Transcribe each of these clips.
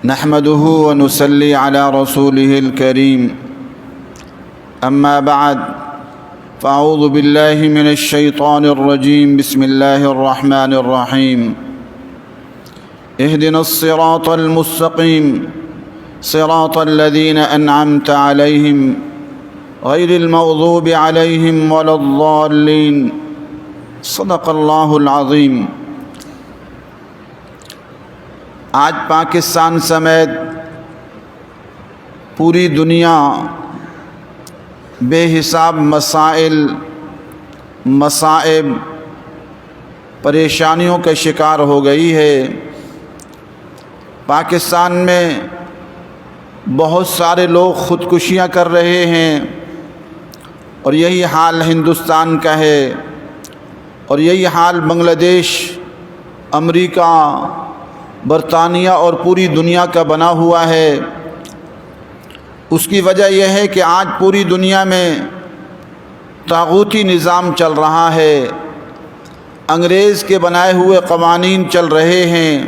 نحمده ونصلي على رسوله الكريم أما بعد فأعوذ بالله من الشيطان الرجيم بسم الله الرحمن الرحيم اهدنا الصراط المستقيم صراط الذين أنعمت عليهم غير المغضوب عليهم ولا الضالين صدق الله العظيم۔ آج پاکستان سمیت پوری دنیا بے حساب مسائل، مصائب، پریشانیوں کا شکار ہو گئی ہے۔ پاکستان میں بہت سارے لوگ خودکشیاں کر رہے ہیں، اور یہی حال ہندوستان کا ہے، اور یہی حال بنگلہ دیش، امریکہ، برطانیہ اور پوری دنیا کا بنا ہوا ہے۔ اس کی وجہ یہ ہے کہ آج پوری دنیا میں طاغوتی نظام چل رہا ہے، انگریز کے بنائے ہوئے قوانین چل رہے ہیں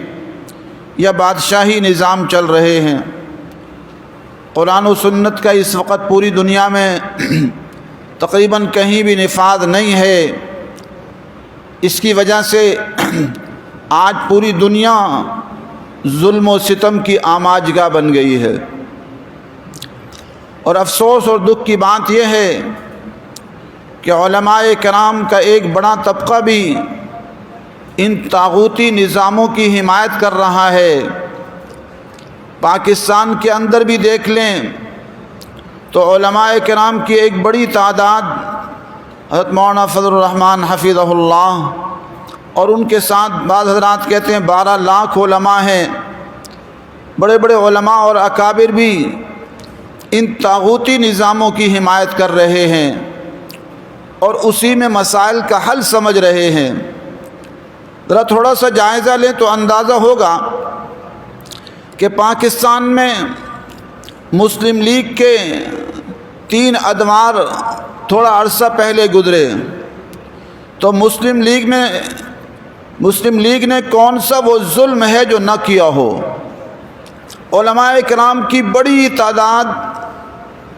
یا بادشاہی نظام چل رہے ہیں۔ قرآن و سنت کا اس وقت پوری دنیا میں تقریباً کہیں بھی نفاذ نہیں ہے۔ اس کی وجہ سے آج پوری دنیا ظلم و ستم کی آماجگاہ بن گئی ہے، اور افسوس اور دکھ کی بات یہ ہے کہ علماء کرام کا ایک بڑا طبقہ بھی ان طاغوتی نظاموں کی حمایت کر رہا ہے۔ پاکستان کے اندر بھی دیکھ لیں تو علماء کرام کی ایک بڑی تعداد، حضرت مولانا فضل الرحمن حفظہ اللہ، اور ان کے ساتھ بعض حضرات کہتے ہیں 12 لاکھ علماء ہیں۔ بڑے بڑے علماء اور اکابر بھی ان طاغوتی نظاموں کی حمایت کر رہے ہیں اور اسی میں مسائل کا حل سمجھ رہے ہیں۔ ذرا تھوڑا سا جائزہ لیں تو اندازہ ہوگا کہ پاکستان میں مسلم لیگ کے 3 ادوار تھوڑا عرصہ پہلے گزرے، تو مسلم لیگ نے کون سا وہ ظلم ہے جو نہ کیا ہو۔ علماء کرام کی بڑی تعداد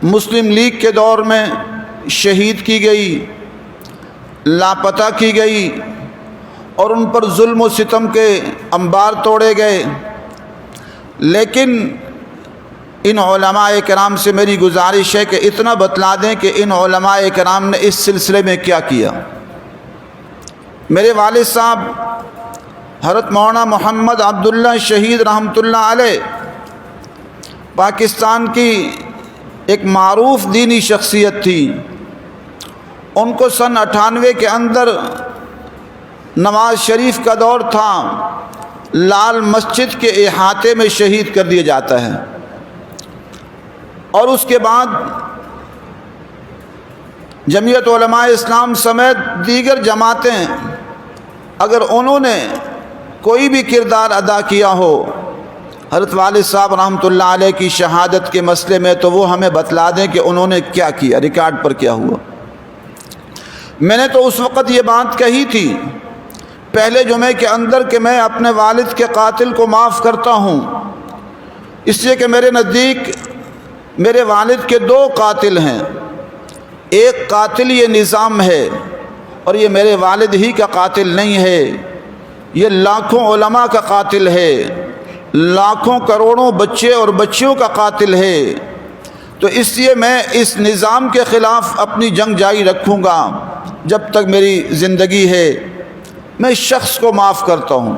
مسلم لیگ کے دور میں شہید کی گئی، لاپتہ کی گئی، اور ان پر ظلم و ستم کے انبار توڑے گئے۔ لیکن ان علماء کرام سے میری گزارش ہے کہ اتنا بتلا دیں کہ ان علماء کرام نے اس سلسلے میں کیا کیا۔ میرے والد صاحب حضرت مولانا محمد عبداللہ شہید رحمۃ اللہ علیہ پاکستان کی ایک معروف دینی شخصیت تھی۔ ان کو سن 98 کے اندر نواز شریف کا دور تھا، لال مسجد کے احاطے میں شہید کر دیا جاتا ہے، اور اس کے بعد جمعیت علماء اسلام سمیت دیگر جماعتیں اگر انہوں نے کوئی بھی کردار ادا کیا ہو حضرت والد صاحب رحمۃ اللہ علیہ کی شہادت کے مسئلے میں، تو وہ ہمیں بتلا دیں کہ انہوں نے کیا کیا، ریکارڈ پر کیا ہوا۔ میں نے تو اس وقت یہ بات کہی تھی پہلے جمعے کے اندر کہ میں اپنے والد کے قاتل کو معاف کرتا ہوں، اس لیے کہ میرے نزدیک میرے والد کے 2 قاتل ہیں۔ ایک قاتل یہ نظام ہے، اور یہ میرے والد ہی کا قاتل نہیں ہے، یہ لاکھوں علماء کا قاتل ہے، لاکھوں کروڑوں بچے اور بچیوں کا قاتل ہے۔ تو اس لیے میں اس نظام کے خلاف اپنی جنگ جاری رکھوں گا جب تک میری زندگی ہے۔ میں اس شخص کو معاف کرتا ہوں۔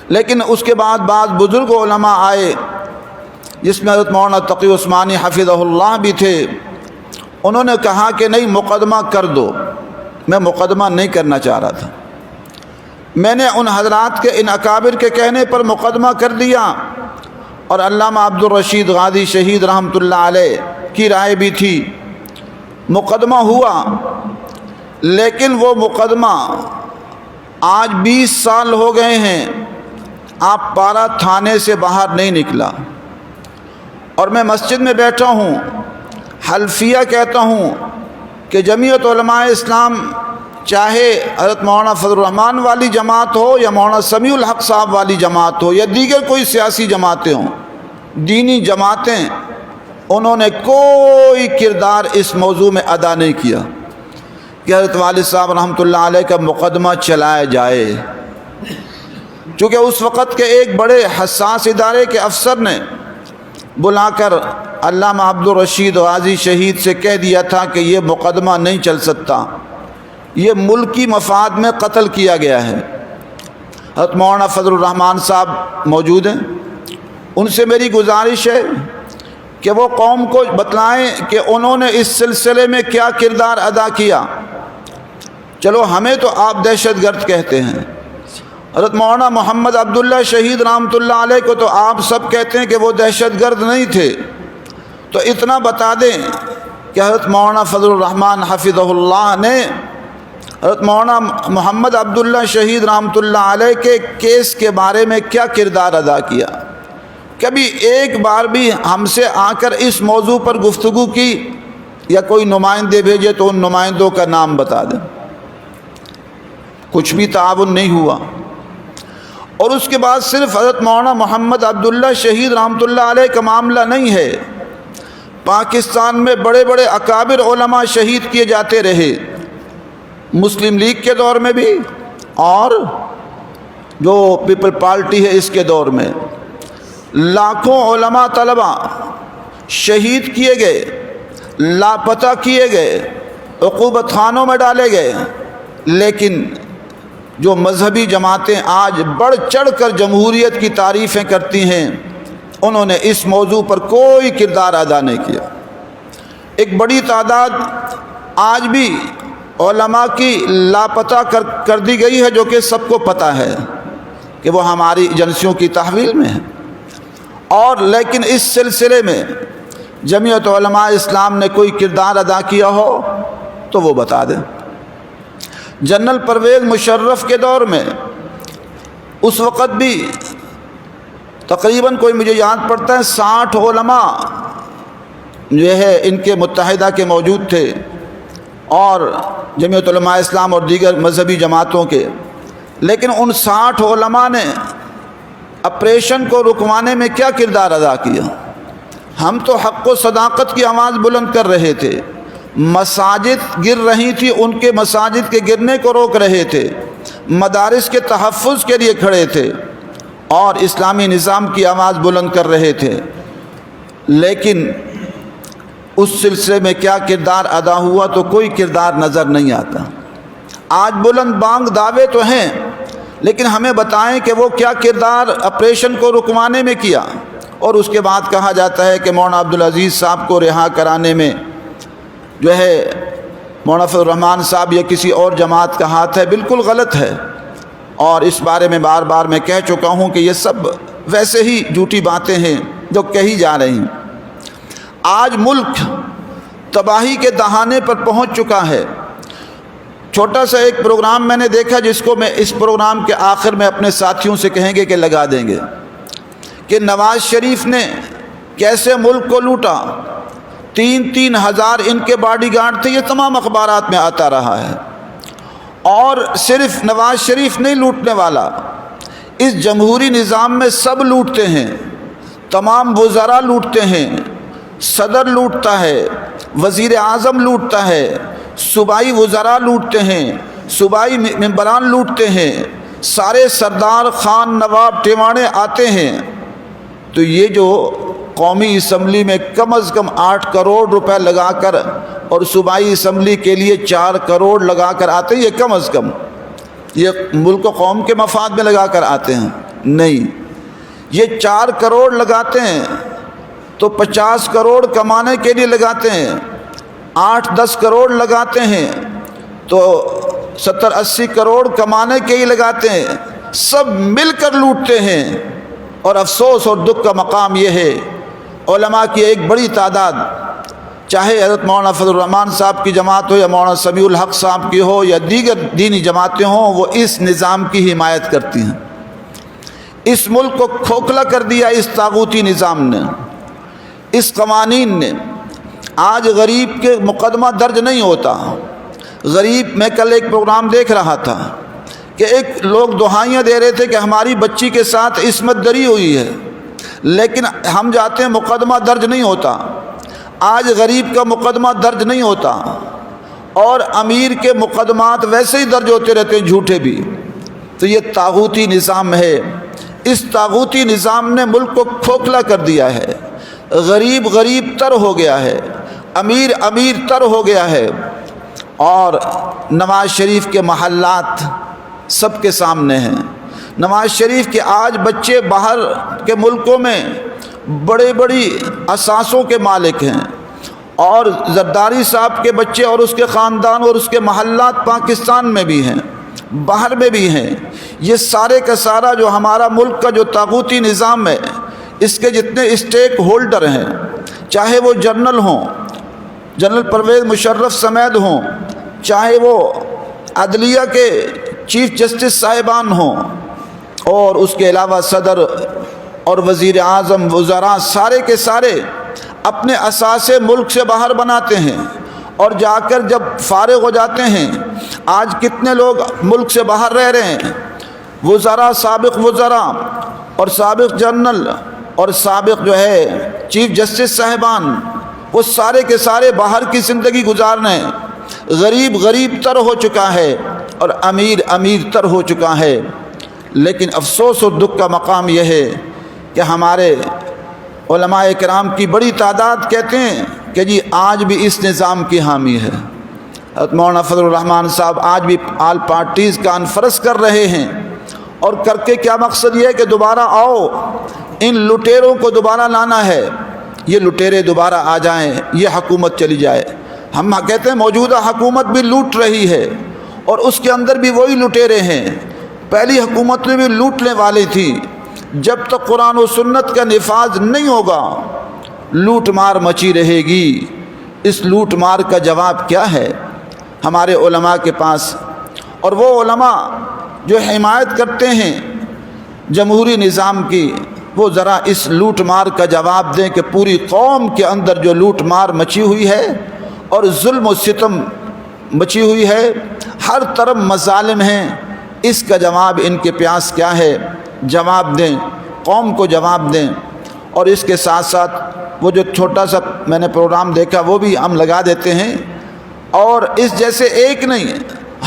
لیکن اس کے بعد بعض بزرگ علماء آئے، جس میں حضرت مولانا تقی عثمانی حفظہ اللہ بھی تھے۔ انہوں نے کہا کہ نہیں، مقدمہ کر دو۔ میں مقدمہ نہیں کرنا چاہ رہا تھا۔ میں نے ان حضرات کے، ان اکابر کے کہنے پر مقدمہ کر دیا، اور علامہ عبدالرشید غازی شہید رحمۃ اللہ علیہ کی رائے بھی تھی۔ مقدمہ ہوا، لیکن وہ مقدمہ آج 20 سال ہو گئے ہیں، آپ پارا تھانے سے باہر نہیں نکلا، اور میں مسجد میں بیٹھا ہوں، حلفیہ کہتا ہوں کہ جمعیت علماء اسلام چاہے حضرت مولانا فضل الرحمان والی جماعت ہو یا مولانا سمیع الحق صاحب والی جماعت ہو یا دیگر کوئی سیاسی جماعتیں ہوں، دینی جماعتیں، انہوں نے کوئی کردار اس موضوع میں ادا نہیں کیا کہ حضرت والد صاحب رحمۃ اللہ علیہ کا مقدمہ چلایا جائے، چونکہ اس وقت کے ایک بڑے حساس ادارے کے افسر نے بلا کر علامہ عبدالرشید غازی شہید سے کہہ دیا تھا کہ یہ مقدمہ نہیں چل سکتا، یہ ملکی مفاد میں قتل کیا گیا ہے۔ حضرت مولانا فضل الرحمان صاحب موجود ہیں، ان سے میری گزارش ہے کہ وہ قوم کو بتلائیں کہ انہوں نے اس سلسلے میں کیا کردار ادا کیا۔ چلو ہمیں تو آپ دہشت گرد کہتے ہیں، حضرت مولانا محمد عبداللہ شہید رحمۃ اللہ علیہ کو تو آپ سب کہتے ہیں کہ وہ دہشت گرد نہیں تھے، تو اتنا بتا دیں کہ حضرت مولانا فضل الرحمان حفظہ اللہ نے حضرت مولانا محمد عبداللہ شہید رحمۃ اللہ علیہ کے کیس کے بارے میں کیا کردار ادا کیا؟ کبھی ایک بار بھی ہم سے آ کر اس موضوع پر گفتگو کی یا کوئی نمائندے بھیجے تو ان نمائندوں کا نام بتا دیں؟ کچھ بھی تعاون نہیں ہوا۔ اور اس کے بعد صرف حضرت مولانا محمد عبداللہ شہید رحمۃ اللہ علیہ کا معاملہ نہیں ہے، پاکستان میں بڑے بڑے اکابر علماء شہید کیے جاتے رہے، مسلم لیگ کے دور میں بھی اور جو پیپل پارٹی ہے اس کے دور میں لاکھوں علماء طلباء شہید کیے گئے، لاپتہ کیے گئے، عقوبت خانوں میں ڈالے گئے، لیکن جو مذہبی جماعتیں آج بڑھ چڑھ کر جمہوریت کی تعریفیں کرتی ہیں، انہوں نے اس موضوع پر کوئی کردار ادا نہیں کیا۔ ایک بڑی تعداد آج بھی علماء کی لاپتہ کر دی گئی ہے، جو کہ سب کو پتہ ہے کہ وہ ہماری ایجنسیوں کی تحویل میں ہے، اور لیکن اس سلسلے میں جمعیت علماء اسلام نے کوئی کردار ادا کیا ہو تو وہ بتا دیں۔ جنرل پرویز مشرف کے دور میں اس وقت بھی تقریباً کوئی مجھے یاد پڑتا ہے 60 علماء جو ہے ان کے متحدہ کے موجود تھے، اور جمعیت علماء اسلام اور دیگر مذہبی جماعتوں کے، لیکن ان 60 علماء نے آپریشن کو رکوانے میں کیا کردار ادا کیا؟ ہم تو حق و صداقت کی آواز بلند کر رہے تھے، مساجد گر رہی تھی، ان کے مساجد کے گرنے کو روک رہے تھے، مدارس کے تحفظ کے لیے کھڑے تھے اور اسلامی نظام کی آواز بلند کر رہے تھے، لیکن اس سلسلے میں کیا کردار ادا ہوا تو کوئی کردار نظر نہیں آتا۔ آج بلند بانگ دعوے تو ہیں، لیکن ہمیں بتائیں کہ وہ کیا کردار آپریشن کو رکوانے میں کیا۔ اور اس کے بعد کہا جاتا ہے کہ مولانا عبدالعزیز صاحب کو رہا کرانے میں جو ہے مولانا فضل الرحمان صاحب یا کسی اور جماعت کا ہاتھ ہے، بالکل غلط ہے، اور اس بارے میں بار بار میں کہہ چکا ہوں کہ یہ سب ویسے ہی جھوٹی باتیں ہیں جو کہی جا رہی ہیں۔ آج ملک تباہی کے دہانے پر پہنچ چکا ہے۔ چھوٹا سا ایک پروگرام میں نے دیکھا جس کو میں اس پروگرام کے آخر میں اپنے ساتھیوں سے کہیں گے کہ لگا دیں گے، کہ نواز شریف نے کیسے ملک کو لوٹا، 3-3 ہزار ان کے باڈی گارڈ تھے، یہ تمام اخبارات میں آتا رہا ہے۔ اور صرف نواز شریف نہیں لوٹنے والا، اس جمہوری نظام میں سب لوٹتے ہیں، تمام وزراء لوٹتے ہیں، صدر لوٹتا ہے، وزیر اعظم لوٹتا ہے، صوبائی وزراء لوٹتے ہیں، صوبائی ممبران لوٹتے ہیں، سارے سردار خان نواب ٹیواڑے آتے ہیں۔ تو یہ جو قومی اسمبلی میں کم از کم 8 کروڑ روپے لگا کر اور صوبائی اسمبلی کے لیے 4 کروڑ لگا کر آتے ہیں، یہ کم از کم یہ ملک و قوم کے مفاد میں لگا کر آتے ہیں؟ نہیں، یہ 4 کروڑ لگاتے ہیں تو 50 کروڑ کمانے کے لیے لگاتے ہیں، 8-10 کروڑ لگاتے ہیں تو 70-80 کروڑ کمانے کے لیے لگاتے ہیں، سب مل کر لوٹتے ہیں۔ اور افسوس اور دکھ کا مقام یہ ہے، علماء کی ایک بڑی تعداد، چاہے حضرت مولانا فضل الرحمان صاحب کی جماعت ہو یا مولانا سمیع الحق صاحب کی ہو یا دیگر دینی جماعتیں ہوں، وہ اس نظام کی حمایت کرتی ہیں۔ اس ملک کو کھوکھلا کر دیا اس طاغوتی نظام نے، اس قوانین نے۔ آج غریب کے مقدمہ درج نہیں ہوتا، غریب، میں کل ایک پروگرام دیکھ رہا تھا کہ ایک لوگ دعائیاں دے رہے تھے کہ ہماری بچی کے ساتھ عصمت دری ہوئی ہے، لیکن ہم جاتے ہیں مقدمہ درج نہیں ہوتا۔ آج غریب کا مقدمہ درج نہیں ہوتا، اور امیر کے مقدمات ویسے ہی درج ہوتے رہتے ہیں، جھوٹے بھی۔ تو یہ طاغوتی نظام ہے۔ اس طاغوتی نظام نے ملک کو کھوکھلا کر دیا ہے۔ غریب غریب تر ہو گیا ہے، امیر امیر تر ہو گیا ہے، اور نواز شریف کے محلات سب کے سامنے ہیں۔ نواز شریف کے آج بچے باہر کے ملکوں میں بڑے بڑی اثاثوں کے مالک ہیں، اور زرداری صاحب کے بچے اور اس کے خاندان اور اس کے محلات پاکستان میں بھی ہیں، باہر میں بھی ہیں۔ یہ سارے کا سارا جو ہمارا ملک کا جو طاغوتی نظام ہے، اس کے جتنے اسٹیک ہولڈر ہیں، چاہے وہ جنرل ہوں، جنرل پرویز مشرف سمیت ہوں، چاہے وہ عدلیہ کے چیف جسٹس صاحبان ہوں، اور اس کے علاوہ صدر اور وزیر اعظم، وزراء، سارے کے سارے اپنے اثاثے ملک سے باہر بناتے ہیں، اور جا کر جب فارغ ہو جاتے ہیں، آج کتنے لوگ ملک سے باہر رہ رہے ہیں، وزراء، سابق وزراء اور سابق جنرل اور سابق جو ہے چیف جسٹس صاحبان، وہ سارے کے سارے باہر کی زندگی گزار رہے ہیں۔ غریب غریب تر ہو چکا ہے اور امیر امیر تر ہو چکا ہے۔ لیکن افسوس اور دکھ کا مقام یہ ہے کہ ہمارے علماء کرام کی بڑی تعداد کہتے ہیں کہ جی آج بھی اس نظام کی حامی ہے۔ حضرت مولانا فضل الرحمان صاحب آج بھی آل پارٹیز کانفرنس کر رہے ہیں، اور کر کے کیا مقصد یہ ہے کہ دوبارہ آؤ، ان لٹیروں کو دوبارہ لانا ہے، یہ لٹیرے دوبارہ آ جائیں، یہ حکومت چلی جائے۔ ہم کہتے ہیں موجودہ حکومت بھی لوٹ رہی ہے، اور اس کے اندر بھی وہی لٹیرے ہیں۔ پہلی حکومت میں بھی لوٹنے والی تھی۔ جب تک قرآن و سنت کا نفاذ نہیں ہوگا، لوٹ مار مچی رہے گی۔ اس لوٹ مار کا جواب کیا ہے ہمارے علماء کے پاس؟ اور وہ علماء جو حمایت کرتے ہیں جمہوری نظام کی، وہ ذرا اس لوٹ مار کا جواب دیں کہ پوری قوم کے اندر جو لوٹ مار مچی ہوئی ہے اور ظلم و ستم مچی ہوئی ہے، ہر طرف مظالم ہیں، اس کا جواب ان کے پیاس کیا ہے؟ جواب دیں، قوم کو جواب دیں۔ اور اس کے ساتھ ساتھ وہ جو چھوٹا سا میں نے پروگرام دیکھا وہ بھی ہم لگا دیتے ہیں، اور اس جیسے ایک نہیں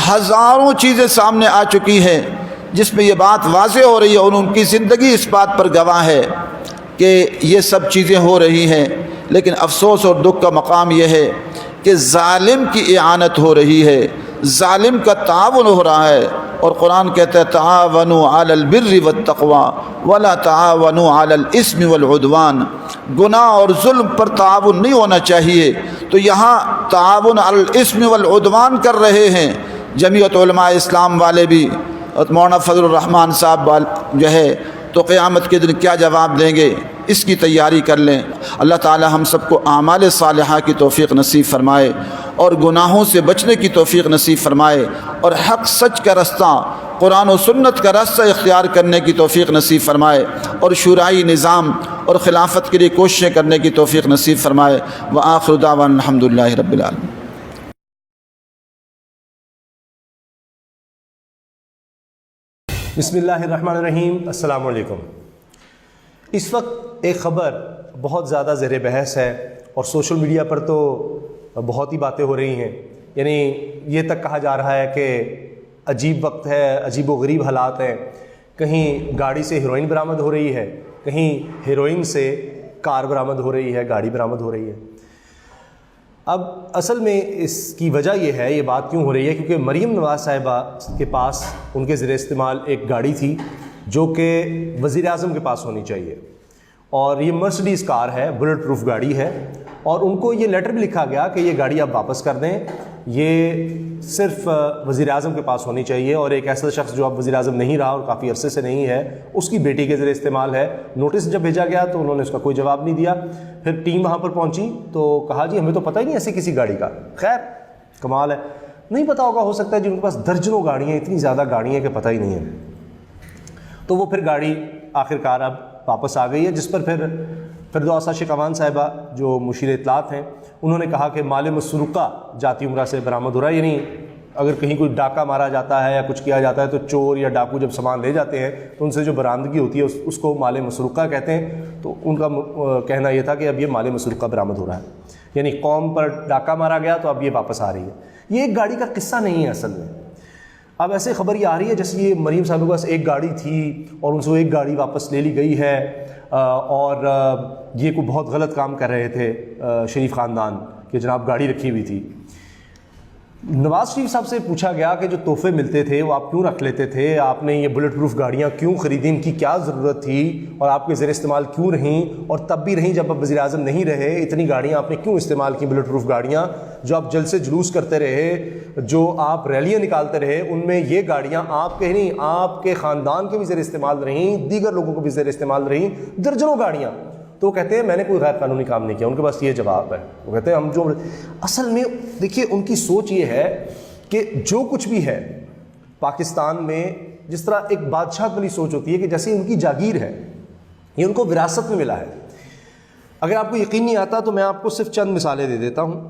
ہزاروں چیزیں سامنے آ چکی ہیں جس میں یہ بات واضح ہو رہی ہے، اور ان کی زندگی اس بات پر گواہ ہے کہ یہ سب چیزیں ہو رہی ہیں۔ لیکن افسوس اور دکھ کا مقام یہ ہے کہ ظالم کی اعانت ہو رہی ہے، ظالم کا تعاون ہو رہا ہے، اور قرآن کہتا ہے تعاونوا علی البر والتقوی ولا تعاونوا علی الاثم والعدوان۔ گناہ اور ظلم پر تعاون نہیں ہونا چاہیے، تو یہاں تعاون علی الاثم والعدوان کر رہے ہیں۔ جمعیت علماء اسلام والے بھی، مولانا فضل الرحمان صاحب جو ہے، تو قیامت کے دن کیا جواب دیں گے، اس کی تیاری کر لیں۔ اللہ تعالی ہم سب کو اعمال صالحہ کی توفیق نصیب فرمائے، اور گناہوں سے بچنے کی توفیق نصیب فرمائے، اور حق سچ کا رستہ، قرآن و سنت کا راستہ اختیار کرنے کی توفیق نصیب فرمائے، اور شورائی نظام اور خلافت کے لیے کوششیں کرنے کی توفیق نصیب فرمائے۔ وآخر دعوانا الحمدللہ رب العالمین۔ بسم اللہ الرحمن الرحیم۔ السلام علیکم۔ اس وقت ایک خبر بہت زیادہ زیر بحث ہے، اور سوشل میڈیا پر تو بہت ہی باتیں ہو رہی ہیں۔ یعنی یہ تک کہا جا رہا ہے کہ عجیب وقت ہے، عجیب و غریب حالات ہیں۔ کہیں گاڑی سے ہیروئن برآمد ہو رہی ہے، کہیں ہیروئن سے کار برآمد ہو رہی ہے، گاڑی برآمد ہو رہی ہے۔ اب اصل میں اس کی وجہ یہ ہے، یہ بات کیوں ہو رہی ہے، کیونکہ مریم نواز صاحبہ کے پاس ان کے زیر استعمال ایک گاڑی تھی جو کہ وزیر اعظم کے پاس ہونی چاہیے، اور یہ مرسڈیز کار ہے، بلٹ پروف گاڑی ہے، اور ان کو یہ لیٹر بھی لکھا گیا کہ یہ گاڑی آپ واپس کر دیں، یہ صرف وزیر اعظم کے پاس ہونی چاہیے، اور ایک ایسا شخص جو اب وزیر اعظم نہیں رہا اور کافی عرصے سے نہیں ہے، اس کی بیٹی کے زیر استعمال ہے۔ نوٹس جب بھیجا گیا تو انہوں نے اس کا کوئی جواب نہیں دیا۔ پھر ٹیم وہاں پر پہنچی تو کہا جی ہمیں تو پتہ ہی نہیں ایسی کسی گاڑی کا۔ خیر کمال ہے، نہیں پتہ ہوگا، ہو سکتا ہے جن کے پاس درجنوں گاڑیاں ہیں، اتنی زیادہ گاڑیاں ہیں کہ پتہ ہی نہیں ہے۔ تو وہ پھر گاڑی آخرکار اب واپس آ گئی ہے، جس پر پھر فردوس عاشق امان صاحبہ جو مشیر اطلاعات ہیں، انہوں نے کہا کہ مال مسروقہ جاتی عمرہ سے برآمد ہو رہا ہے، یعنی اگر کہیں کوئی ڈاکہ مارا جاتا ہے یا کچھ کیا جاتا ہے تو چور یا ڈاکو جب سامان لے جاتے ہیں تو ان سے جو برآمدگی ہوتی ہے اس کو مال مسروقہ کہتے ہیں. تو ان کا کہنا یہ تھا کہ اب یہ مال مسروقہ برآمد ہو رہا ہے, یعنی قوم پر ڈاکہ مارا گیا تو اب یہ واپس آ رہی ہے. یہ ایک گاڑی کا قصہ نہیں ہے اصل میں. اب ایسے خبر یہ آ رہی ہے جیسے یہ مریم صاحب کے پاس ایک گاڑی تھی اور ان سے وہ ایک گاڑی واپس لے لی گئی ہے, اور یہ کوئی بہت غلط کام کر رہے تھے شریف خاندان کہ جناب گاڑی رکھی ہوئی تھی. نواز شریف صاحب سے پوچھا گیا کہ جو تحفے ملتے تھے وہ آپ کیوں رکھ لیتے تھے, آپ نے یہ بلٹ پروف گاڑیاں کیوں خریدیں, ان کی کیا ضرورت تھی اور آپ کے زیر استعمال کیوں رہیں, اور تب بھی رہیں جب آپ وزیر اعظم نہیں رہے, اتنی گاڑیاں آپ نے کیوں استعمال کی بلٹ پروف گاڑیاں, جو آپ جلسے جلوس کرتے رہے, جو آپ ریلیاں نکالتے رہے, ان میں یہ گاڑیاں آپ کے نہیں آپ کے خاندان کے بھی زیر استعمال رہیں, دیگر لوگوں کو بھی زیر استعمال رہیں, درجنوں گاڑیاں. تو وہ کہتے ہیں میں نے کوئی غیر قانونی کام نہیں کیا. ان کے پاس یہ جواب ہے. وہ کہتے ہیں ہم جو اصل میں دیکھیے ان کی سوچ یہ ہے کہ جو کچھ بھی ہے پاکستان میں, جس طرح ایک بادشاہ والی سوچ ہوتی ہے کہ جیسے ان کی جاگیر ہے, یہ ان کو وراثت میں ملا ہے. اگر آپ کو یقین نہیں آتا تو میں آپ کو صرف چند مثالیں دے دیتا ہوں.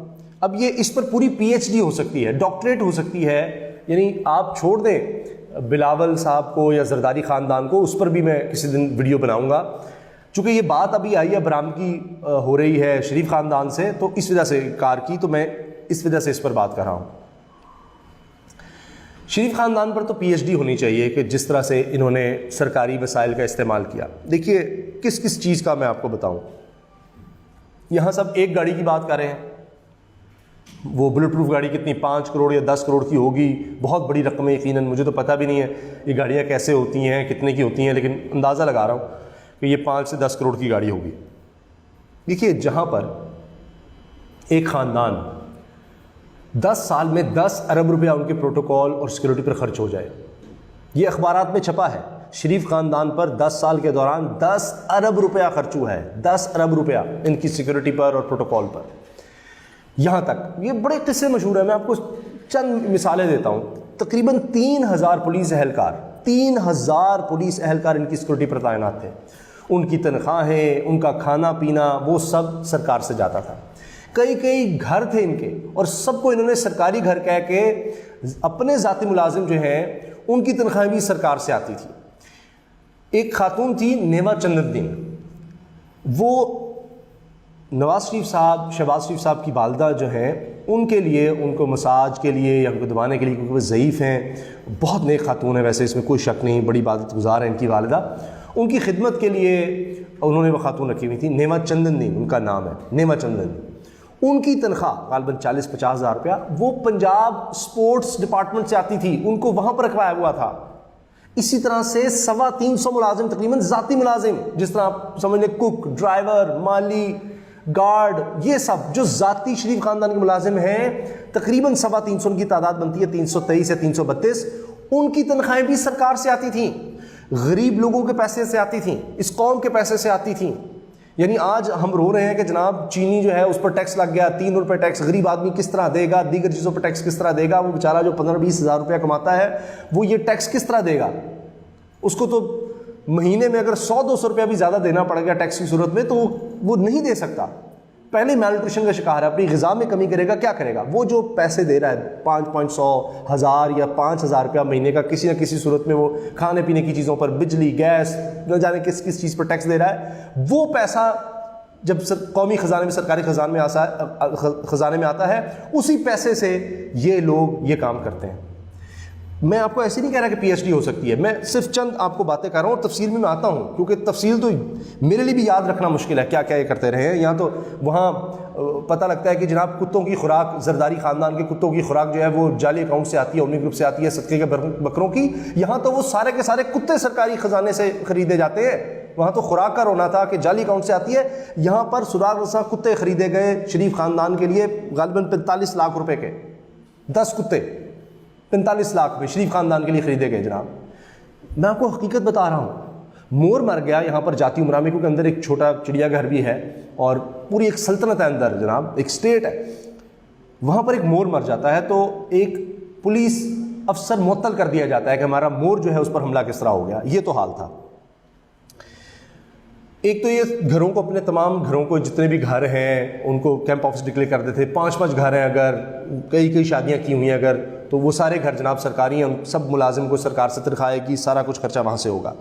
اب یہ اس پر پوری پی ایچ ڈی ہو سکتی ہے, ڈاکٹریٹ ہو سکتی ہے, یعنی آپ چھوڑ دیں بلاول صاحب کو یا زرداری خاندان کو, اس پر بھی میں کسی دن ویڈیو بناؤں گا. چونکہ یہ بات ابھی آئی ہے, برآمدگی ہو رہی ہے شریف خاندان سے, تو اس وجہ سے کار کی, تو میں اس وجہ سے اس پر بات کر رہا ہوں. شریف خاندان پر تو پی ایچ ڈی ہونی چاہیے کہ جس طرح سے انہوں نے سرکاری وسائل کا استعمال کیا. دیکھیے کس کس چیز کا میں آپ کو بتاؤں. یہاں سب ایک گاڑی کی بات کر رہے ہیں, وہ بلٹ پروف گاڑی کتنی 5 کروڑ یا 10 کروڑ کی ہوگی, بہت بڑی رقم ہے یقیناً, مجھے تو پتہ بھی نہیں ہے یہ گاڑیاں کیسے ہوتی ہیں, کتنے کی ہوتی ہیں, لیکن اندازہ لگا رہا ہوں کہ یہ 5 سے 10 کروڑ کی گاڑی ہوگی. دیکھیے جہاں پر ایک خاندان 10 سال میں 10 ارب روپیہ ان کے پروٹوکول اور سیکورٹی پر خرچ ہو جائے, یہ اخبارات میں چھپا ہے. شریف خاندان پر 10 سال کے دوران 10 ارب روپیہ خرچ ہوا ہے, 10 ارب روپیہ ان کی سیکورٹی پر اور پروٹوکول پر. یہاں تک یہ بڑے قصے مشہور ہیں, میں آپ کو چند مثالیں دیتا ہوں. تقریباً 3000 پولیس اہلکار 3000 پولیس اہلکار ان کی سیکورٹی پر تعینات تھے. ان کی تنخواہیں, ان کا کھانا پینا, وہ سب سرکار سے جاتا تھا. کئی گھر تھے ان کے, اور سب کو انہوں نے سرکاری گھر کہہ کے اپنے ذاتی ملازم جو ہیں ان کی تنخواہیں بھی سرکار سے آتی تھی. ایک خاتون تھی نیما چندن, وہ نواز شریف صاحب, شہباز شریف صاحب کی والدہ جو ہیں, ان کے لیے, ان کو مساج کے لیے یا ان کو دبانے کے لیے, کیونکہ وہ ضعیف ہیں, بہت نیک خاتون ہیں ویسے, اس میں کوئی شک نہیں, بڑی عبادت گزار ہیں ان کی والدہ, ان کی خدمت کے لیے انہوں نے وہ خاتون رکھی ہوئی تھی. نیما چندن ان کا نام ہے, نیما چندن. ان کی تنخواہ غالباً 40-50 ہزار روپیہ وہ پنجاب سپورٹس ڈپارٹمنٹ سے آتی تھی, ان کو وہاں پر رکھوایا ہوا تھا. اسی طرح سے 350 ملازم تقریباً ذاتی ملازم, جس طرح آپ سمجھ لیں کک, ڈرائیور, مالی, گارڈ, یہ سب جو ذاتی شریف خاندان کے ملازم ہیں, تقریباً 350 ان کی تعداد بنتی ہے, 323 یا 332. ان کی تنخواہیں بھی سرکار سے آتی تھیں, غریب لوگوں کے پیسے سے آتی تھیں, اس قوم کے پیسے سے آتی تھیں. یعنی آج ہم رو رہے ہیں کہ جناب چینی جو ہے اس پر ٹیکس لگ گیا, 3 روپے ٹیکس, غریب آدمی کس طرح دے گا, دیگر چیزوں پر ٹیکس کس طرح دے گا, وہ بیچارہ جو 15-20 ہزار روپیہ کماتا ہے وہ یہ ٹیکس کس طرح دے گا. اس کو تو مہینے میں اگر 100-200 روپیہ بھی زیادہ دینا پڑے گا ٹیکس کی صورت میں, تو وہ نہیں دے سکتا. پہلے میل نیوٹریشن کا شکار ہے, اپنی غذا میں کمی کرے گا, کیا کرے گا. وہ جو پیسے دے رہا ہے 500 ہزار یا 5000 روپیہ مہینے کا, کسی نہ کسی صورت میں وہ کھانے پینے کی چیزوں پر, بجلی, گیس, نہ جانے کس کس چیز پر ٹیکس دے رہا ہے, وہ پیسہ جب قومی خزانے میں, سرکاری خزانے میں آتا ہے, اسی پیسے سے یہ لوگ یہ کام کرتے ہیں. میں آپ کو ایسے نہیں کہہ رہا کہ پی ایچ ڈی ہو سکتی ہے, میں صرف چند آپ کو باتیں کر رہا ہوں, اور تفصیل میں آتا ہوں کیونکہ تفصیل تو میرے لیے بھی یاد رکھنا مشکل ہے کیا کیا یہ کرتے رہے ہیں. یہاں تو وہاں پتہ لگتا ہے کہ جناب کتوں کی خوراک, زرداری خاندان کے کتوں کی خوراک جو ہے وہ جعلی اکاؤنٹ سے آتی ہے, اومی گروپ سے آتی ہے, صدقے کے بکروں کی. یہاں تو وہ سارے کے سارے کتے سرکاری خزانے سے خریدے جاتے ہیں. وہاں تو خوراک کا رونا تھا کہ جعلی اکاؤنٹ سے آتی ہے, یہاں پر سراغ رساں کتے خریدے گئے شریف خاندان کے لیے غالباً 45 لاکھ روپے کے, 10 کتے 45 لاکھ میں شریف خاندان کے لیے خریدے گئے. جناب میں آپ کو حقیقت بتا رہا ہوں, مور مر گیا یہاں پر جاتی عمرہ میں, کیونکہ اندر ایک چھوٹا چڑیا گھر بھی ہے اور پوری ایک سلطنت ہے اندر, جناب ایک اسٹیٹ ہے. وہاں پر ایک مور مر جاتا ہے تو ایک پولیس افسر معطل کر دیا جاتا ہے کہ ہمارا مور جو ہے اس پر حملہ کس طرح ہو گیا. یہ تو حال تھا. ایک تو یہ گھروں کو, اپنے تمام گھروں کو, جتنے بھی گھر ہیں ان کو کیمپ آفس ڈکلیئر کر دیتے. 5-5 گھر ہیں, اگر کئی شادیاں کی ہوئی ہیں, اگر تو وہ سارے گھر جناب سرکاری ہیں, سب ملازم کو سرکار سے تنخواہ آئے گی, سارا کچھ خرچہ وہاں سے ہوگا.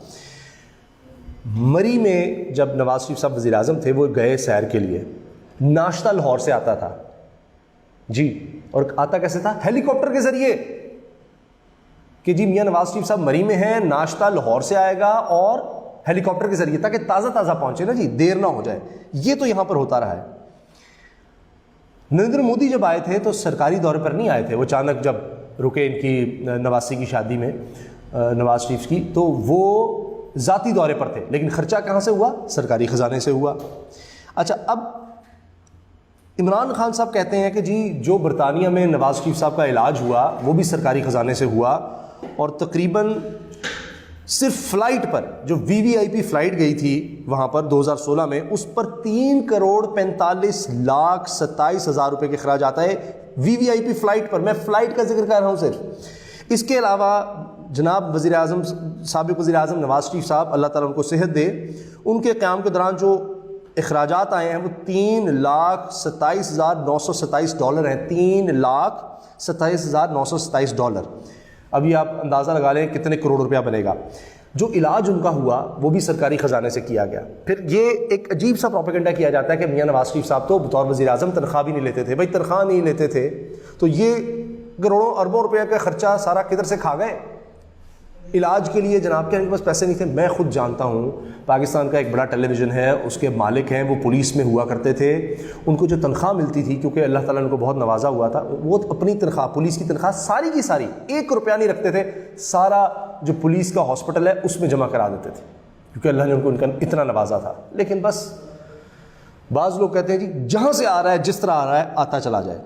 مری میں جب نواز شریف صاحب وزیر اعظم تھے, وہ گئے سیر کے لیے, ناشتہ لاہور سے آتا تھا جی, اور آتا کیسے تھا؟ ہیلی کاپٹر کے ذریعے, کہ جی میاں نواز شریف صاحب مری میں ہیں, ناشتہ لاہور سے آئے گا اور ہیلی کاپٹر کے ذریعے, تاکہ تازہ تازہ پہنچے نا جی, دیر نہ ہو جائے. یہ تو یہاں پر ہوتا رہا ہے. نریندر مودی جب آئے تھے تو سرکاری دورے پر نہیں آئے تھے, وہ اچانک جب رکے ان کی نواسی کی شادی میں نواز شریف کی, تو وہ ذاتی دورے پر تھے, لیکن خرچہ کہاں سے ہوا؟ سرکاری خزانے سے ہوا. اچھا, اب عمران خان صاحب کہتے ہیں کہ جی جو برطانیہ میں نواز شریف صاحب کا علاج ہوا وہ بھی سرکاری خزانے سے ہوا, اور تقریباً صرف فلائٹ پر جو وی وی آئی پی فلائٹ گئی تھی وہاں پر 2016 میں, اس پر 3,45,27,000 روپے کے اخراجات آئے وی وی آئی پی فلائٹ پر. میں فلائٹ کا ذکر کر رہا ہوں صرف. اس کے علاوہ جناب وزیر اعظم, سابق وزیر اعظم نواز شریف صاحب, اللہ تعالیٰ ان کو صحت دے, ان کے قیام کے دوران جو اخراجات آئے ہیں وہ $3,27,927 ہیں. $3,27,927. ابھی آپ اندازہ لگا لیں کتنے کروڑ روپیہ بنے گا. جو علاج ان کا ہوا وہ بھی سرکاری خزانے سے کیا گیا. پھر یہ ایک عجیب سا پروپیگنڈا کیا جاتا ہے کہ میاں نواز شریف صاحب تو بطور وزیر اعظم تنخواہ بھی نہیں لیتے تھے. بھائی تنخواہ نہیں لیتے تھے تو یہ کروڑوں اربوں روپے کا خرچہ سارا کدھر سے کھا گئے؟ علاج کے لیے جناب کے ان کے پاس پیسے نہیں تھے. میں خود جانتا ہوں, پاکستان کا ایک بڑا ٹیلی ویژن ہے, اس کے مالک ہیں, وہ پولیس میں ہوا کرتے تھے. ان کو جو تنخواہ ملتی تھی, کیونکہ اللہ تعالیٰ نے ان کو بہت نوازا ہوا تھا, وہ اپنی تنخواہ, پولیس کی تنخواہ ساری کی ساری, 1 روپیہ نہیں رکھتے تھے, سارا جو پولیس کا ہاسپٹل ہے اس میں جمع کرا دیتے تھے, کیونکہ اللہ نے ان کو ان کا اتنا نوازا تھا. لیکن بس بعض لوگ کہتے ہیں جی جہاں سے آ رہا ہے, جس طرح آ رہا ہے, آتا چلا جائے.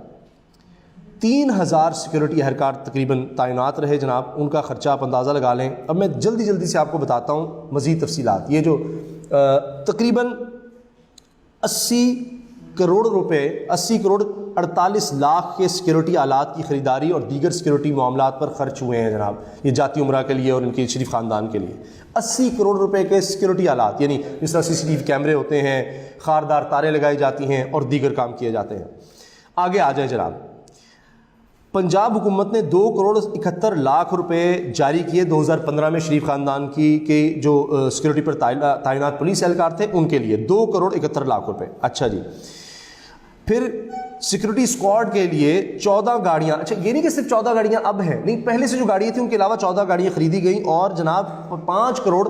3,000 سیکیورٹی اہلکار تقریباً تعینات رہے جناب, ان کا خرچہ آپ اندازہ لگا لیں. اب میں جلدی سے آپ کو بتاتا ہوں مزید تفصیلات. یہ جو تقریباً 80 کروڑ روپے, 80 کروڑ 48 لاکھ کے سیکیورٹی آلات کی خریداری اور دیگر سیکیورٹی معاملات پر خرچ ہوئے ہیں جناب, یہ جاتی عمرہ کے لیے اور ان کے شریف خاندان کے لیے. 80 کروڑ روپے کے سیکیورٹی آلات, یعنی جس طرح CCTV کیمرے ہوتے ہیں, خاردار تاریں لگائی جاتی ہیں اور دیگر کام کیے جاتے ہیں. آگے آ جائیں جناب. پنجاب حکومت نے 2 کروڑ 71 لاکھ روپے جاری کیے 2015 میں شریف خاندان کی جو سیکیورٹی پر تعینات پولیس اہلکار تھے ان کے لیے 2 کروڑ 71 لاکھ روپے. اچھا جی, پھر سیکیورٹی اسکواڈ کے لیے 14 گاڑیاں. اچھا, یہ نہیں کہ صرف 14 گاڑیاں اب ہیں, نہیں, پہلے سے جو گاڑیاں تھیں ان کے علاوہ 14 گاڑیاں خریدی گئیں, اور جناب 5 کروڑ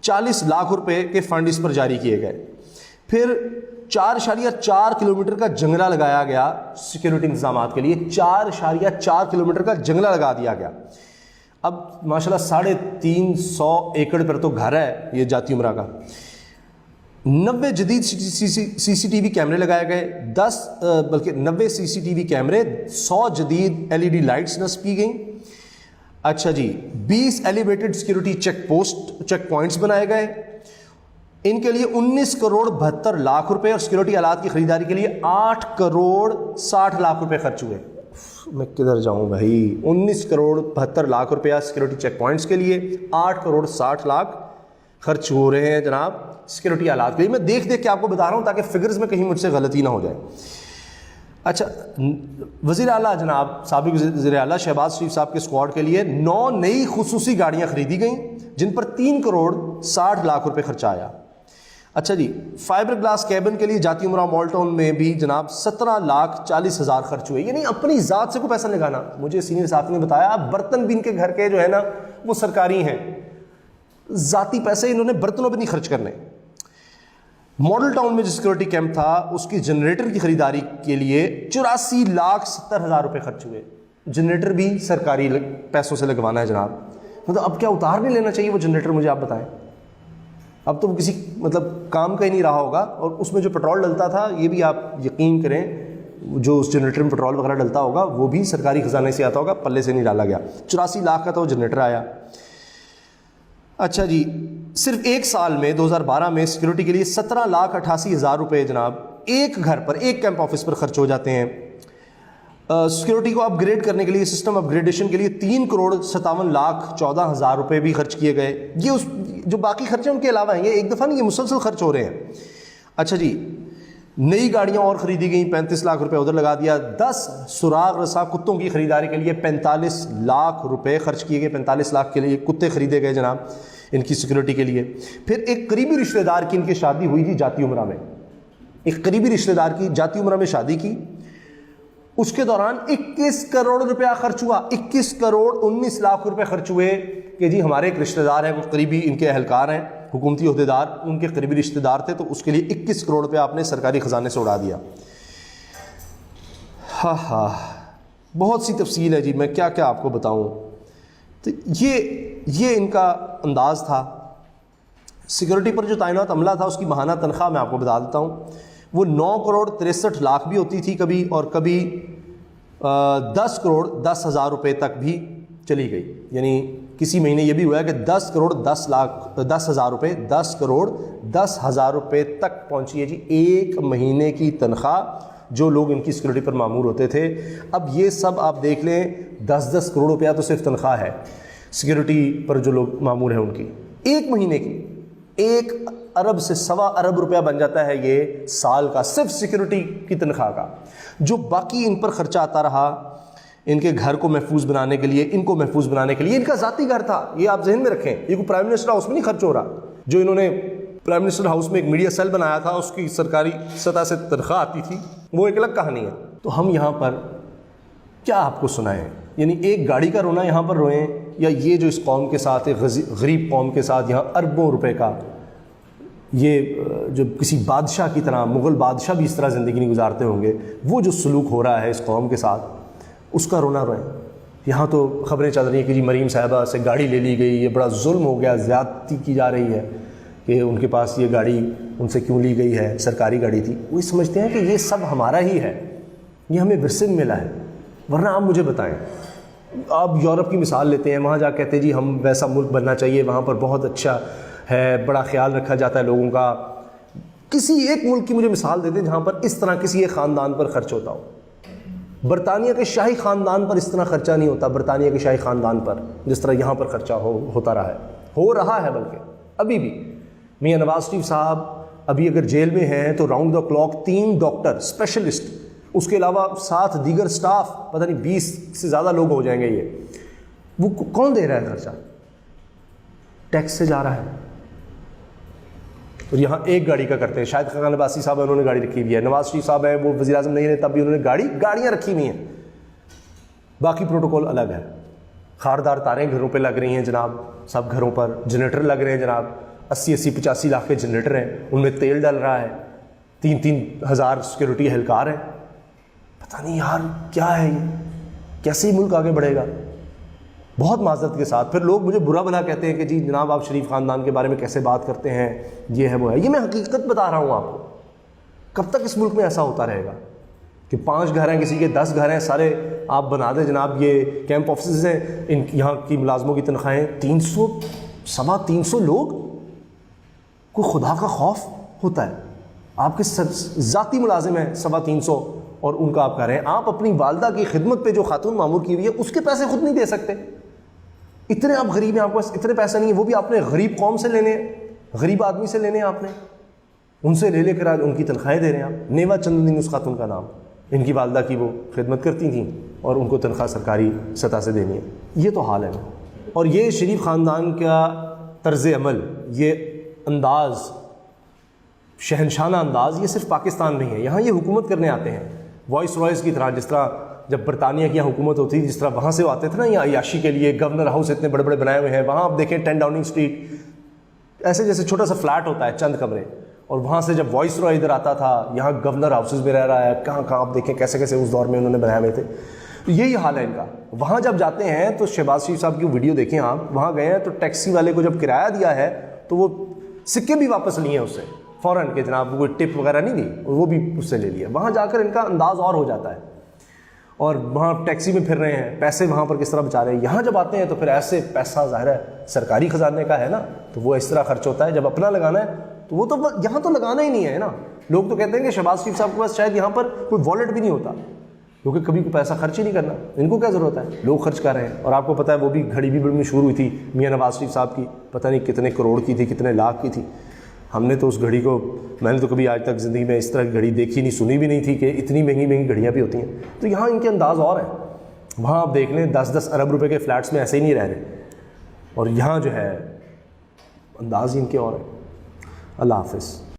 40 لاکھ روپے کے فنڈ اس پر جاری کیے گئے. پھر 4.4 کلومیٹر کا جنگلہ لگایا گیا سیکیورٹی انتظامات کے لیے, 4.4 کلومیٹر کا جنگلہ لگا دیا گیا. اب ماشاءاللہ 350 ایکڑ پر تو گھر ہے یہ جاتی عمرہ کا. 90 جدید CCTV کیمرے لگائے گئے, 90 CCTV کیمرے, 100 جدید LED لائٹس نصب کی گئیں. اچھا جی, 20 ایلیویٹڈ سیکیورٹی چیک پوائنٹس بنائے گئے. ان کے لیے 19 کروڑ 72 لاکھ روپے, اور سیکیورٹی آلات کی خریداری کے لیے 8 کروڑ 60 لاکھ روپے خرچ ہوئے. میں کدھر جاؤں بھائی, 19 کروڑ 72 لاکھ روپیہ سیکیورٹی چیک پوائنٹس کے لیے, 8 کروڑ 60 لاکھ خرچ ہو رہے ہیں جناب سیکیورٹی آلات کے لیے. میں دیکھ کے آپ کو بتا رہا ہوں تاکہ فگرز میں کہیں مجھ سے غلطی نہ ہو جائے. اچھا, وزیر اعلیٰ جناب سابق وزیر اعلیٰ شہباز شریف صاحب کے اسکواڈ کے لیے 9 نئی خصوصی گاڑیاں خریدی گئیں جن پر 3 کروڑ 60 لاکھ روپے خرچہ آیا. اچھا جی, فائبر گلاس کیبن کے لیے جاتی عمرہ مال ٹاؤن میں بھی جناب 17,40,000 خرچ ہوئے. یعنی اپنی ذات سے کوئی پیسہ لگانا. مجھے سینئر ساتھی نے بتایا برتن بھی ان کے گھر کے جو ہے نا وہ سرکاری ہیں, ذاتی پیسے انہوں نے برتنوں پہ نہیں خرچ کرنے. ماڈل ٹاؤن میں جو سیکورٹی کیمپ تھا اس کی جنریٹر کی خریداری کے لیے 84,70,000 روپے خرچ ہوئے. جنریٹر بھی سرکاری پیسوں سے لگوانا ہے جناب. مطلب اب کیا اتار نہیں لینا چاہیے وہ جنریٹر, مجھے آپ بتائیں. اب تو وہ کسی کام کا ہی نہیں رہا ہوگا, اور اس میں جو پیٹرول ڈلتا تھا یہ بھی آپ یقین کریں جو اس جنریٹر میں پیٹرول وغیرہ ڈلتا ہوگا وہ بھی سرکاری خزانے سے آتا ہوگا, پلے سے نہیں ڈالا گیا. 84 لاکھ کا تو وہ جنریٹر آیا. اچھا جی, صرف ایک سال میں 2012 میں سیکورٹی کے لیے 17,88,000 روپے جناب ایک گھر پر, ایک کیمپ آفس پر خرچ ہو جاتے ہیں. سیکورٹی کو اپ گریڈ کرنے کے لیے, سسٹم اپ گریڈیشن کے لیے 3 کروڑ 57,14,000 روپے بھی خرچ کیے گئے. یہ اس جو باقی خرچے ان کے علاوہ ہیں, یہ ایک دفعہ نہیں, یہ مسلسل خرچ ہو رہے ہیں. اچھا جی, نئی گاڑیاں اور خریدی گئیں، 35 لاکھ روپے ادھر لگا دیا. 10 سراغ رسا کتوں کی خریداری کے لیے 45 لاکھ روپے خرچ کیے گئے. 45 لاکھ کے لیے کتے خریدے گئے جناب ان کی سیکورٹی کے لیے. پھر ایک قریبی رشتہ دار کی ان کی شادی ہوئی تھی جاتی عمرہ میں، ایک قریبی رشتہ دار کی جاتی عمرہ میں شادی کی. اس کے دوران 21 کروڑ روپیہ خرچ ہوا. 21 کروڑ 19 لاکھ روپے خرچ ہوئے کہ جی ہمارے ایک رشتہ دار ہیں، وہ قریبی ان کے اہلکار ہیں، حکومتی عہدیدار ان کے قریبی رشتہ دار تھے، تو اس کے لیے 21 کروڑ روپے آپ نے سرکاری خزانے سے اڑا دیا. ہاں بہت سی تفصیل ہے جی، میں کیا کیا آپ کو بتاؤں. تو یہ ان کا انداز تھا. سیکورٹی پر جو تعینات عملہ تھا اس کی ماہانہ تنخواہ میں آپ کو بتا دیتا ہوں، وہ 9 کروڑ 63 لاکھ بھی ہوتی تھی کبھی، اور کبھی 10 کروڑ 10 ہزار روپے تک بھی چلی گئی. یعنی کسی مہینے یہ بھی ہوا ہے کہ 10 کروڑ 10 ہزار روپے 10 کروڑ 10 ہزار روپے تک پہنچی ہے جی ایک مہینے کی تنخواہ جو لوگ ان کی سیکورٹی پر مامور ہوتے تھے. اب یہ سب آپ دیکھ لیں، 10 کروڑ روپیہ تو صرف تنخواہ ہے سیکورٹی پر جو لوگ مامور ہیں ان کی، ایک مہینے کی 1 ارب سے 1.25 ارب روپیہ بن جاتا ہے یہ سال کا، صرف سیکورٹی کی تنخواہ کا. جو باقی ان پر خرچہ آتا رہا ان کے گھر کو محفوظ بنانے کے لیے، ان کو محفوظ بنانے کے لیے، ان کا ذاتی گھر تھا، یہ آپ ذہن میں رکھیں. یہ کوئی پرائم منسٹر ہاؤس میں نہیں خرچ ہو رہا. جو انہوں نے پرائم منسٹر ہاؤس میں ایک میڈیا سیل بنایا تھا، اس کی سرکاری سطح سے تنخواہ آتی تھی، وہ ایک الگ کہانی ہے. تو ہم یہاں پر کیا آپ کو سنائیں؟ یعنی ایک گاڑی کا رونا یہاں پر روئیں، یا یہ جو اس قوم کے ساتھ ایک غریب قوم کے ساتھ یہاں اربوں روپے کا، یہ جو کسی بادشاہ کی طرح، مغل بادشاہ بھی اس طرح زندگی نہیں گزارتے ہوں گے، وہ جو سلوک ہو رہا ہے اس قوم کے ساتھ، اس کا رونا روئیں. یہاں تو خبریں چل رہی ہیں کہ جی مریم صاحبہ سے گاڑی لے لی گئی، یہ بڑا ظلم ہو گیا، زیادتی کی جا رہی ہے کہ ان کے پاس یہ گاڑی ان سے کیوں لی گئی ہے، سرکاری گاڑی تھی. وہ سمجھتے ہیں کہ یہ سب ہمارا ہی ہے، یہ ہمیں ورثے میں ملا ہے. ورنہ آپ مجھے بتائیں، آپ یورپ کی مثال لیتے ہیں، وہاں جا کہتے ہیں جی ہم ویسا ملک بننا چاہیے، وہاں پر بہت اچھا ہے، بڑا خیال رکھا جاتا ہے لوگوں کا. کسی ایک ملک کی مجھے مثال دے دیں جہاں پر اس طرح کسی ایک خاندان پر خرچ ہوتا ہو. برطانیہ کے شاہی خاندان پر اس طرح خرچہ نہیں ہوتا، برطانیہ کے شاہی خاندان پر جس طرح یہاں پر خرچہ ہوتا رہا ہے، ہو رہا ہے. بلکہ ابھی بھی میاں نواز شریف صاحب ابھی اگر جیل میں ہیں تو round the clock 3 doctor specialist, اس کے علاوہ 7 دیگر سٹاف، پتہ نہیں 20 سے زیادہ لوگ ہو جائیں گے. یہ وہ کون دے رہا ہے خرچہ؟ ٹیکس سے جا رہا ہے. اور یہاں ایک گاڑی کا کرتے ہیں. شاہد خاقان عباسی صاحب انہوں نے گاڑی رکھی ہوئی ہے، نواز شریف صاحب ہیں وہ وزیر اعظم نہیں رہے تب بھی انہوں نے گاڑیاں رکھی ہوئی ہیں. باقی پروٹوکول الگ ہے. خاردار تاریں گھروں پہ لگ رہی ہیں جناب، سب گھروں پر جنریٹر لگ رہے ہیں جناب، 80-85 لاکھ کے جنریٹر ہیں، ان میں تیل ڈل رہا ہے، 3 ہزار سیکورٹی اہلکار ہیں. پتہ نہیں یار کیا ہے یہ، کیسے ہی ملک آگے بڑھے گا. بہت معذرت کے ساتھ پھر لوگ مجھے برا بھلا کہتے ہیں کہ جی جناب آپ شریف خاندان کے بارے میں کیسے بات کرتے ہیں، یہ ہے وہ ہے. یہ میں حقیقت بتا رہا ہوں آپ کو. کب تک اس ملک میں ایسا ہوتا رہے گا کہ 5 گھر ہیں، کسی کے 10 گھر ہیں، سارے آپ بنا دیں جناب. یہ کیمپ آفسز ہیں، ان یہاں کی ملازموں کی تنخواہیں 300 لوگ. کوئی خدا کا خوف ہوتا ہے؟ آپ کے ذاتی ملازم ہیں 350 اور ان کا آپ کہہ رہے ہیں. آپ اپنی والدہ کی خدمت پہ جو خاتون مامور کی ہوئی ہے اس کے پیسے خود نہیں دے سکتے. اتنے آپ غریب ہیں، آپ کو اتنے پیسے نہیں ہیں، وہ بھی آپ نے غریب قوم سے لینے، غریب آدمی سے لینے، آپ نے ان سے لے کر آج ان کی تنخواہیں دے رہے ہیں آپ. نیوا چندن اس خاتون کا نام، ان کی والدہ کی وہ خدمت کرتی تھیں اور ان کو تنخواہ سرکاری سطح سے دینی ہے. یہ تو حال ہے. اور یہ شریف خاندان کا طرز عمل، یہ انداز، شہنشانہ انداز، یہ صرف پاکستان میں ہی ہے. یہاں یہ حکومت کرنے آتے ہیں وائس رائز کی طرح. جس طرح جب برطانیہ کی یہاں حکومت ہوتی تھی، جس طرح وہاں سے آتے تھے نا یہاں عیاشی کے لیے، گورنر ہاؤس اتنے بڑے بڑے بنائے ہوئے ہیں. وہاں آپ دیکھیں 10 ڈاؤننگ اسٹریٹ ایسے جیسے چھوٹا سا فلیٹ ہوتا ہے، چند کمرے. اور وہاں سے جب وائس رائے ادھر آتا تھا، یہاں گورنر ہاؤسز میں رہ رہا ہے، کہاں آپ دیکھیں کیسے کیسے اس دور میں انہوں نے بنائے ہوئے تھے. تو یہی حال ہے ان کا. وہاں جب جاتے ہیں تو شہباز شریف صاحب کی ویڈیو دیکھیں آپ، وہاں گئے ہیں تو ٹیکسی والے کو جب کرایہ دیا ہے تو وہ سکے بھی واپس لیے ہیں اس سے فوراً کہ جناب کوئی ٹپ وغیرہ نہیں دی، وہ بھی اس سے لے لیا. وہاں جا کر ان کا انداز اور ہو جاتا ہے. اور وہاں ٹیکسی میں پھر رہے ہیں، پیسے وہاں پر کس طرح بچا رہے ہیں. یہاں جب آتے ہیں تو پھر ایسے پیسہ ظاہر ہے سرکاری خزانے کا ہے نا، تو وہ اس طرح خرچ ہوتا ہے. جب اپنا لگانا ہے تو وہ تو یہاں تو لگانا ہی نہیں ہے نا. لوگ تو کہتے ہیں کہ شہباز شریف صاحب کے پاس شاید یہاں پر کوئی والیٹ بھی نہیں ہوتا، کیونکہ کبھی کوئی پیسہ خرچ ہی نہیں کرنا. ان کو کیا ضرورت ہے، لوگ خرچ کر رہے ہیں. اور آپ کو پتہ ہے وہ بھی گھڑی بھی بڑی مشہور ہوئی تھی میاں نواز شریف صاحب کی، پتہ نہیں کتنے کروڑ کی تھی، کتنے لاکھ کی تھی. ہم نے تو اس گھڑی کو، میں نے تو کبھی آج تک زندگی میں اس طرح کی گھڑی دیکھی نہیں، سنی بھی نہیں تھی کہ اتنی مہنگی مہنگی گھڑیاں بھی ہوتی ہیں. تو یہاں ان کے انداز اور ہیں. وہاں آپ دیکھ لیں 10-10 ارب روپے کے فلیٹس میں ایسے ہی نہیں رہ رہے، اور یہاں جو ہے انداز ہی ان کے اور ہیں. اللہ حافظ.